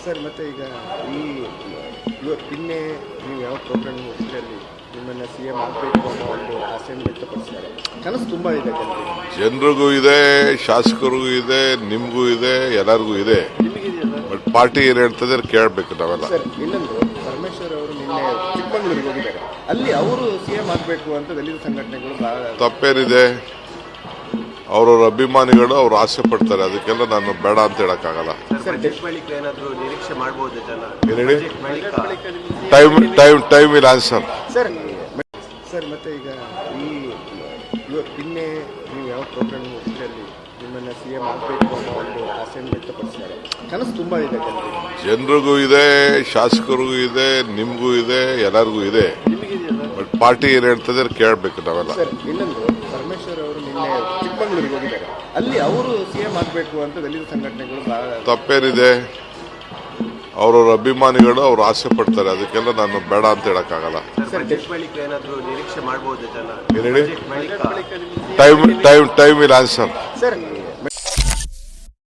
Sir ಮತ್ತೆ ಈಗ ಈ ನಿನ್ನೆ ನೀವು ಯಾವ ಪ್ರೋಗ್ರಾಮ್ ಮುಗಿಸಿದಲ್ಲಿ ನಿಮ್ಮನ್ನು CM ಆಗಬೇಕು ಅನ್ನೋ ಒಂದು ಆಸೆಯನ್ನು ವ್ಯಕ್ತಪಡಿಸಿದ್ದಾರೆ. ಕನಸು ತುಂಬ ಇದೆ ಜನರಿಗೂ ಇದೆ, ಶಾಸಕರಿಗೂ ಇದೆ, ನಿಮಗೂ ಇದೆ, ಎಲ್ಲರಿಗೂ ಇದೆ. ಬಟ್ ಪಾರ್ಟಿ ಏನ್ ಹೇಳ್ತದೆ ಕೇಳಬೇಕು ನಾವೆಲ್ಲ. ಸರ್ ಇನ್ನೊಂದು ಪರಮೇಶ್ವರ್ ಅವರು ನಿನ್ನೆ ಚಿಕ್ಕಮಗಳೂರಿಗೆ ಹೋಗಿದ್ದಾರೆ. ಅಲ್ಲಿ ಅವರು CM ಆಗಬೇಕು ಅಂತ ದಲಿತ ಸಂಘಟನೆಗಳು ತಪ್ಪೇನಿದೆ. ಅವರವ್ರ ಅಭಿಮಾನಿಗಳು ಅವ್ರು ಆಸೆ ಪಡ್ತಾರೆ, ಅದಕ್ಕೆಲ್ಲ ನಾನು ಬೇಡ ಅಂತ ಹೇಳಕ್ಕಾಗಲ್ಲ. Time will answer. ಸರ್ ಮತ್ತೆ ಈಗ ಈ ನಿನ್ನೆ ನೀವು ಯಾವ ಪ್ರೋಗ್ರಾಮ್ ಮುಗಿಸಿದಲ್ಲಿ ನಿಮ್ಮನ್ನು CM ಆಗಬೇಕು ಅನ್ನೋ ಒಂದು ಆಸೆಯನ್ನು ವ್ಯಕ್ತಪಡಿಸಿದ್ದಾರೆ. ಕನಸು ತುಂಬ ಇದೆ ಜನರಿಗೂ ಇದೆ, ಶಾಸಕರಿಗೂ ಇದೆ, ನಿಮಗೂ ಇದೆ, ಎಲ್ಲರಿಗೂ ಇದೆ. ಬಟ್ ಪಾರ್ಟಿ ಏನ್ ಹೇಳ್ತದೆ ಕೇಳಬೇಕು ನಾವೆಲ್ಲ. ಸರ್ ಇನ್ನೊಂದು ಪರಮೇಶ್ವರ್ ಅವರು ನಿನ್ನೆ ಚಿಕ್ಕಮಗಳೂರಿಗೆ ಹೋಗಿದ್ದಾರೆ. ಅಲ್ಲಿ ಅವರು CM ಆಗಬೇಕು ಅಂತ ದಲಿತ ಸಂಘಟನೆಗಳು ತಪ್ಪೇನಿದೆ. ಅವರವ್ರ ಅಭಿಮಾನಿಗಳು ಅವ್ರು ಆಸೆ ಪಡ್ತಾರೆ, ಅದಕ್ಕೆಲ್ಲ ನಾನು ಬೇಡ ಅಂತ ಹೇಳಕ್ಕಾಗಲ್ಲ. ನಿರೀಕ್ಷೆ ಮಾಡಬಹುದು. Time will answer. ಸರ್